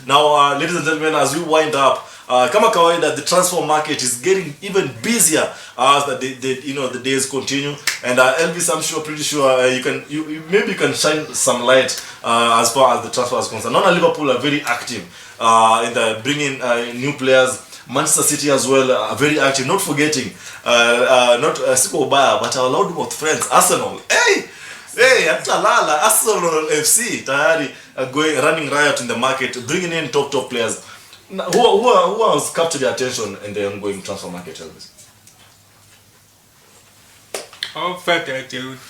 Now, ladies and gentlemen, as we wind up, kama kawaida, the transfer market is getting even busier as the days continue. And Elvis, I'm pretty sure maybe you can shine some light as far as the transfer is concerned. Not Liverpool are very active in the bringing new players. Manchester City as well are very active. Not forgetting, not Siko Baya, but our loudmouth friends, Arsenal. Hey, atalala Arsenal FC tayari running riot in the market, bringing in top players. Who has captured your attention in the ongoing transfer market, Elvis?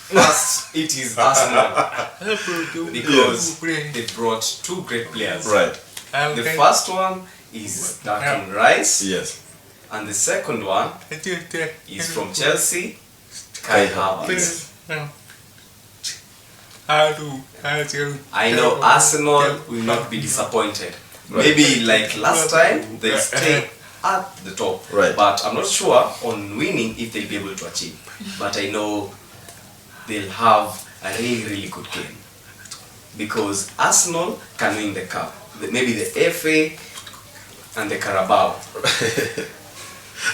First, it is Arsenal because they brought two great players. Right. The first one is Declan Rice. Yes. And the second one is from Chelsea, Kai Havertz. I know Arsenal will not be disappointed. Right. Maybe like last time, they stay at the top. Right. But I'm not sure on winning if they'll be able to achieve. But I know they'll have a really good game. Because Arsenal can win the cup. Maybe the FA and the Carabao.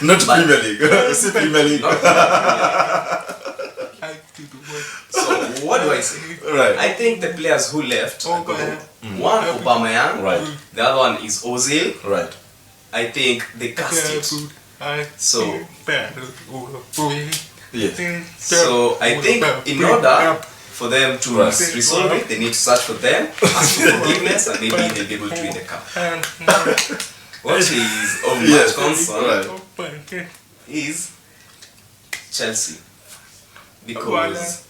Not Premier League. See Premier League. So what do I say? Right. I think the players who left, one Aubameyang, right. The other one is Ozil. Right. I think they cast it. So yes. So I think in order for them to resolve it, they need to search for them, ask for forgiveness, and maybe they'll be able to win the cup. What is of much concern is Chelsea. Because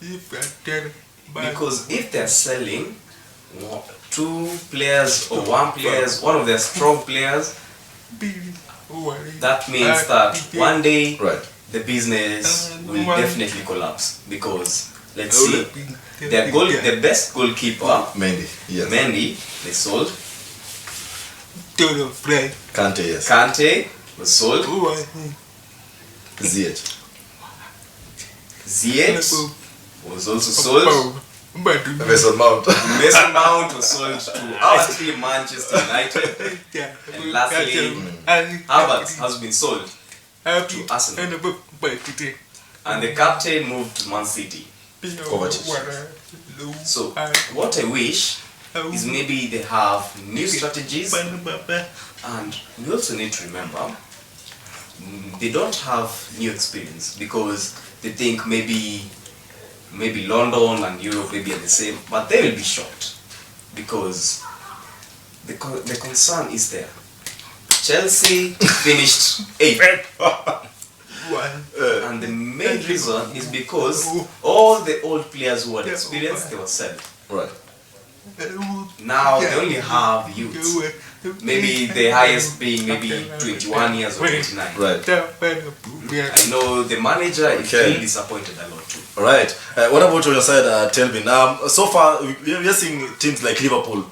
if they're selling two players or one of their strong players, that means that one day the business will definitely collapse. Because let's see, the best goalkeeper, Mendy, they sold. Kante, yes. Kante was sold. Ziyech was also sold. Mason Mount. Mason Mount was sold to our team, Manchester United. And lastly, Havertz has been sold to Arsenal. And the captain moved to Man City. So, what I wish is maybe they have new strategies. And we also need to remember, they don't have new experience because they think maybe London and Europe may be the same, but they will be shocked because the concern is there. Chelsea finished 8th. And the main reason is because all the old players who had experience, they were sold. Right. Now they only have youth. Maybe the highest being maybe 21 years or 29. Right. I know the manager is really disappointed a lot too. Right. What about on your side, Telvin? So far we are seeing teams like Liverpool,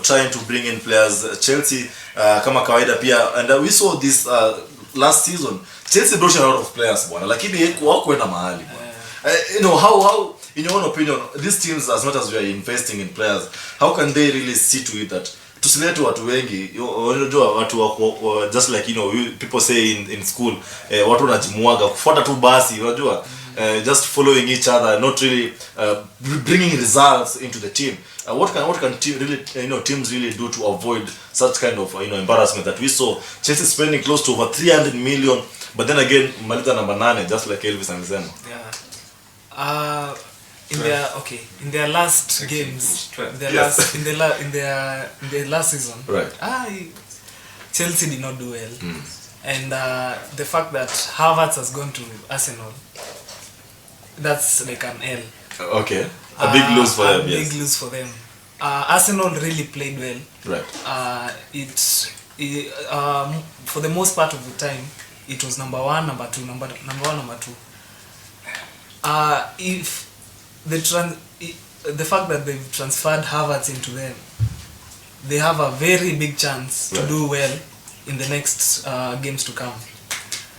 trying to bring in players. Chelsea, kama kawaida pia, and we saw this last season. Chelsea brought in a lot of players, bwana. Lakini hawakwenda mahali, bwana. How in your own opinion, these teams, as much as we are investing in players, how can they really see to it that tusilete watu wengi, unajua watu just like people say in school, watu wanajimuaga kufuata tu basi, unajua just following each other, not really bringing results into the team. What can teams really do to avoid such kind of embarrassment that we saw Chelsea spending close to over 300 million, but then again Malita number 9, just like Elvis and Zeno. Yeah. In their last games, in their last season, right. Chelsea did not do well, and the fact that Havertz has gone to Arsenal, that's like an L. Okay, a big lose for them. A big lose for them. Arsenal really played well. Right. For the most part of the time, it was number one, number two. If the fact that they've transferred Havertz into them, they have a very big chance to do well in the next games to come.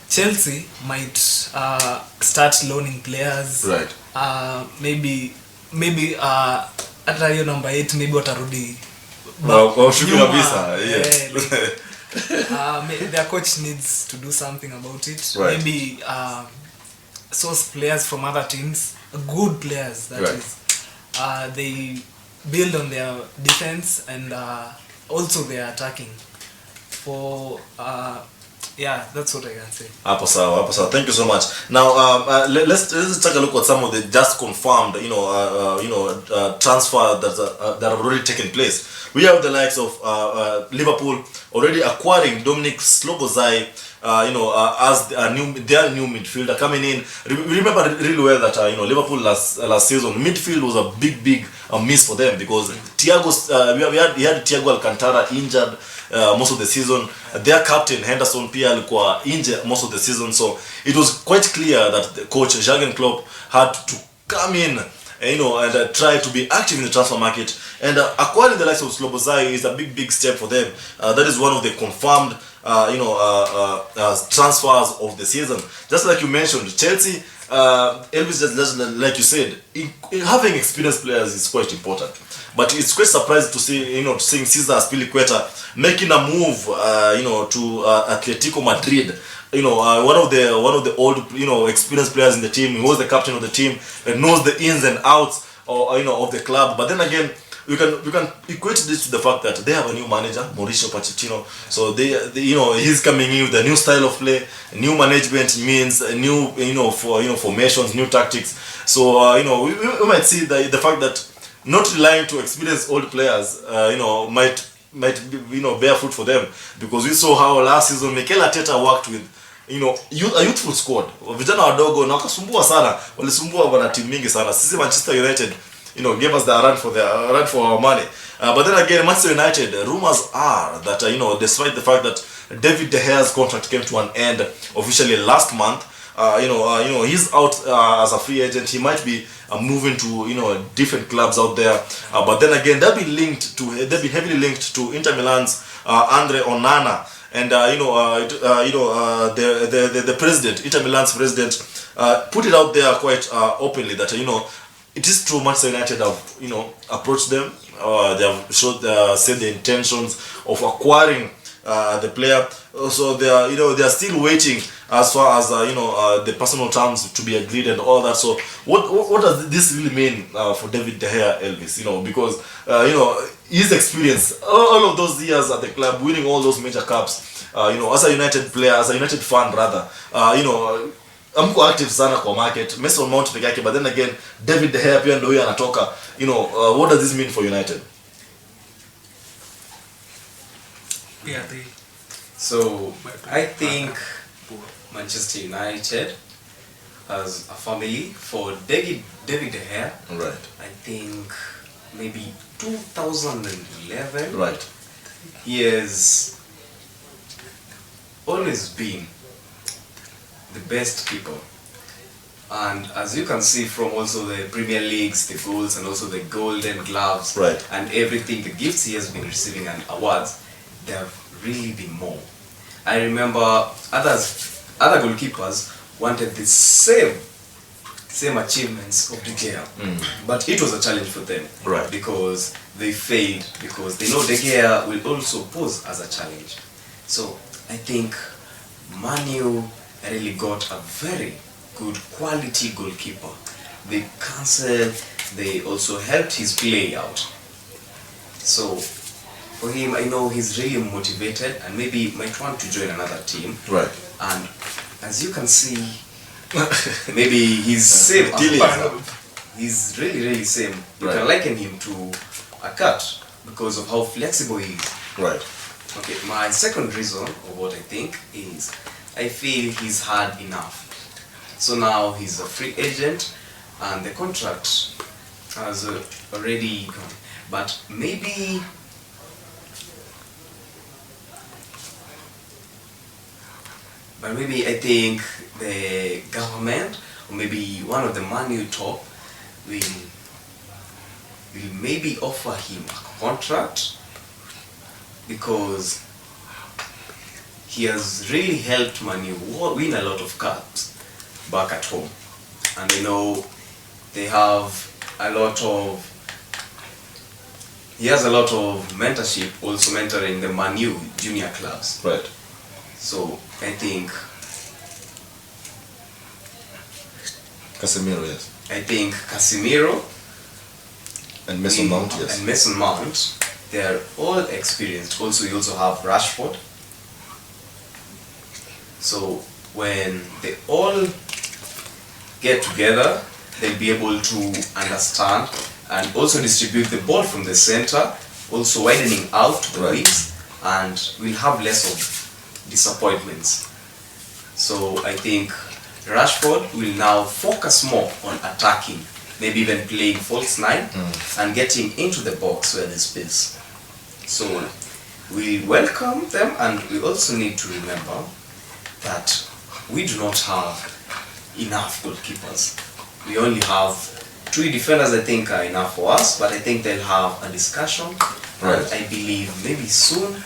Chelsea might start loaning players. Right. Maybe hata hiyo number 8 maybe watarudi Shukrani Nyuma, kabisa, yeah. Their coach needs to do something about it. Right. Maybe source players from other teams, good players that Right. is. They build on their defense and also their attacking. For that's what I can say. Hapo sawa. Thank you so much. Now, let's take a look at some of the just confirmed, transfer that have already taken place. We have the likes of Liverpool already acquiring Dominic Slobozai, as their new midfielder coming in. We remember really well that Liverpool last season midfield was a big miss for them because Thiago we had Thiago Alcantara injured most of the season. Their captain Henderson pia alikuwa injured most of the season, so it was quite clear that the coach Jurgen Klopp had to come in and try to be active in the transfer market, and acquiring the likes of Slobozai is a big step for them. That is one of the confirmed transfers of the season. Just like you mentioned, Chelsea, Elvis, just like you said, having experienced players is quite important. But it's quite surprising to see, seeing Cesar Azpilicueta making a move, to Atletico Madrid. One of the old, experienced players in the team. He was the captain of the team and knows the ins and outs, of the club. But then again, we can equate this to the fact that they have a new manager, Mauricio Pochettino. So they he's coming in with a new style of play. New management means a new, formations, new tactics. So we might see the fact that not relying to experienced old players, might bear fruit for them, because we saw how last season Mikel Arteta worked with a youthful squad. Vijana wadogo na wakasumbua sana, walisumbua bwana timu mingi sana. Sisi Manchester United gave us the run for our money. But then again, Manchester United, rumors are that despite the fact that David De Gea's contract came to an end officially last month, he's out as a free agent. He might be moving to different clubs out there. But then again, they'll be heavily linked to Inter Milan's Andre Onana, and the president, Inter Milan's president, put it out there quite openly that it is true Manchester United have approached them. They have said the intentions of acquiring the player. So they are still waiting as far as the personal terms to be agreed and all that. So what does this really mean for David De Gea, Elvis? Because his experience, all of those years at the club, winning all those major cups, as a United player, as a United fan rather, amko active sana kwa market, Mason Mount peke yake, but then again David De Gea pia ndio huyo anatoka. What does this mean for United? So I think Manchester United as a family, for David De Gea, Right. I think maybe 2011. Right. He has always been the best keeper, and as you can see from also the Premier Leagues, the goals, and also the Golden Gloves, Right. and everything, the gifts he has been receiving and awards, they have really been more. I remember other goalkeepers wanted the same achievements of De Gea, but it was a challenge for them, Right. because they failed, because they know De Gea will also pose as a challenge. So I think Manu really got a very good quality goalkeeper. They cancelled, they also helped his play out. So for him, I know he's really motivated and maybe might want to join another team. Right. And as you can see, maybe he's same. He's really same. You Right. can liken him to a cat because of how flexible he is. Right. Okay, my second reason of what I think is I feel he's had enough. So now he's a free agent and the contract has already gone. But maybe I think the government or maybe one of the money top will maybe offer him a contract, because he has really helped Manu win a lot of cups back at home, and I know they have a lot of he has a lot of mentorship, also mentoring the Man U junior clubs. Right. So I think Casemiro, yes. Casemiro And Mason Mount, yes. and Mason Mount, they are all experienced. Also, you also have Rashford. So when they all get together, they'll be able to understand and also distribute the ball from the center, also widening out to the wings, and we'll have less of disappointments. So I think Rashford will now focus more on attacking, maybe even playing false nine and getting into the box where there's space. So we welcome them, and we also need to remember that we do not have enough goalkeepers. We only have 3 defenders. I think are enough for us, but I think they'll have a discussion, and I believe maybe soon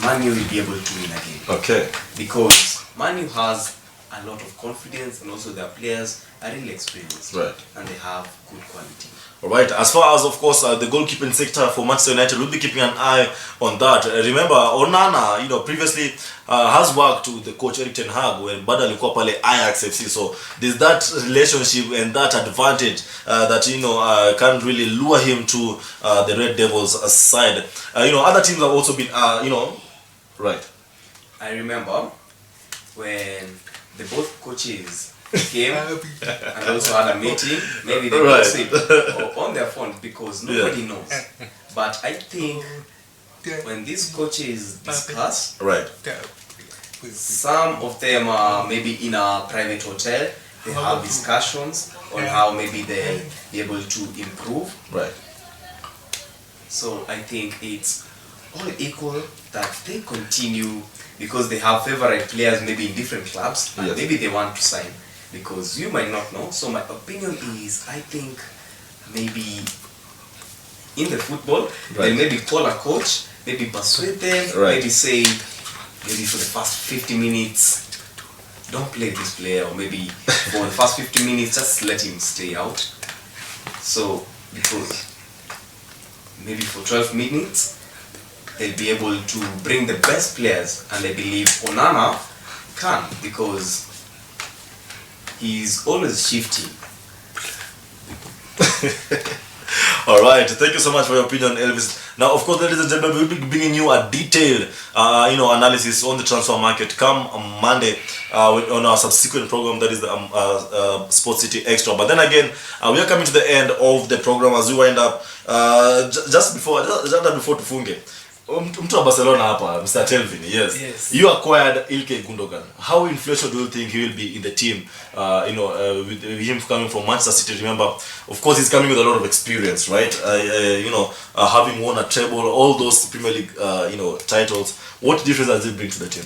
Man U will be able to win again. Okay. Because Man U has a lot of confidence, and also their players are really experienced, and they have good quality. Alright, as far as, of course, the goalkeeping sector for Manchester United, we'll be keeping an eye on that. Remember, Onana, previously has worked with the coach Erik ten Hag when bado alikuwa pale Ajax FC. So there's that relationship and that advantage that can really lure him to the Red Devils side. Other teams have also been, right. I remember when the both coaches came and also had a meeting. Maybe they gossip on their phone because nobody knows. But I think when these coaches discuss, some of them are maybe in a private hotel. They have discussions on how maybe they'll be able to improve. Right. So I think it's all equal that they continue, because they have favorite players maybe in different clubs, and maybe they want to sign, because you might not know. So my opinion is, I think maybe in the football, they maybe call a coach, maybe persuade them, maybe say, maybe for the first 50 minutes, don't play this player, or maybe for the first 50 minutes, just let him stay out. So, because maybe for 12 minutes, they'll be able to bring the best players, and I believe Onana can, because he's always shifting. Alright, thank you so much for your opinion, Elvis. Now, of course, ladies and gentlemen, we'll be bringing you a detailed analysis on the transfer market come Monday on our subsequent program, that is the Sports City Extra. But then again, we are coming to the end of the program as we wind up. Just before tufunge, mtu wa Barcelona hapa, Mr. Telvin, yes. You acquired Ilkay Gundogan. How influential do you think he will be in the team? With him coming from Manchester City, remember, of course, he's coming with a lot of experience, right? Having won a treble, all those Premier League, titles. What difference does it bring to the team?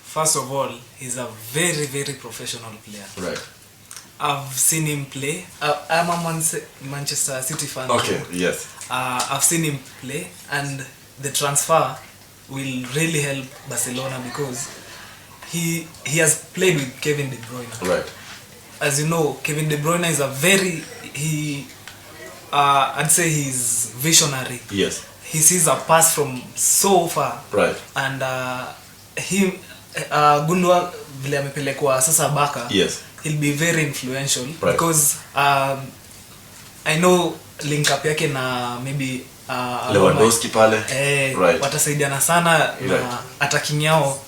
First of all, he's a very, very professional player. Right. I've seen him play. I'm a Manchester City fan. Okay, yes. I've seen him play, and the transfer will really help Barcelona because he has played with Kevin De Bruyne. Right. As you know, Kevin De Bruyne is I'd say he's visionary. Yes. He sees a pass from so far. Right. And Gundogan vile amepelekwa sasa Barca. Yes. He'll be very influential, right. Because I know link up yake na maybe Lewandowski pale. Right. Watasaidiana sana na attacking yao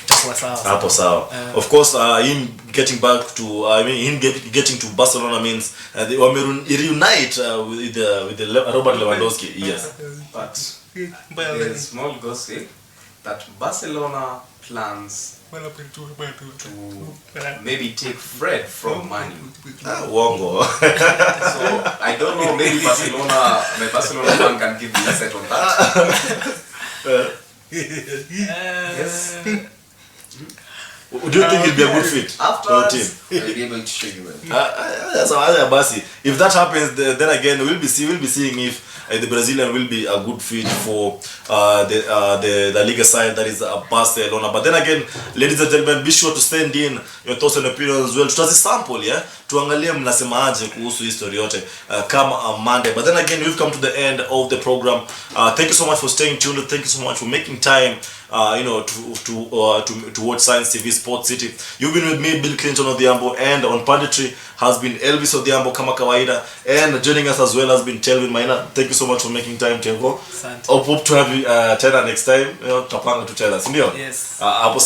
itakuwa sawa. Hapo sawa. Of course, him getting back to getting to Barcelona means they were reunite with the Robert Lewandowski. Yes. But there's a small gossip that Barcelona plans to maybe take Fred from Man U. Wongo. So I don't know, maybe my Barcelona fan can give me a set on that. Yes. Do you think he'll be a good fit for the team? I'll be able to show you well. If that happens, then again we'll be seeing if the Brazilian will be a good fit for the Liga side, that is Barcelona. But then again, ladies and gentlemen, be sure to send in your thoughts and opinions as well. Tutazisample, yeah, tuangalie mnasemaje kuhusu history yote kama Monday. But then again, we've come to the end of the program. Thank you so much for staying tuned. Thank you so much for making time to watch Science TV Sports City. You've been with me, Bill Clinton ODHIAMBO, and on punditry has been Elvis ODHIAMBO kama kawaida, and joining us as well has been Telvin Maina. Thank you so much for making time, Telvo. Hope to have you tena next time. Tapanga to tell us, ndio? Yes. Hapo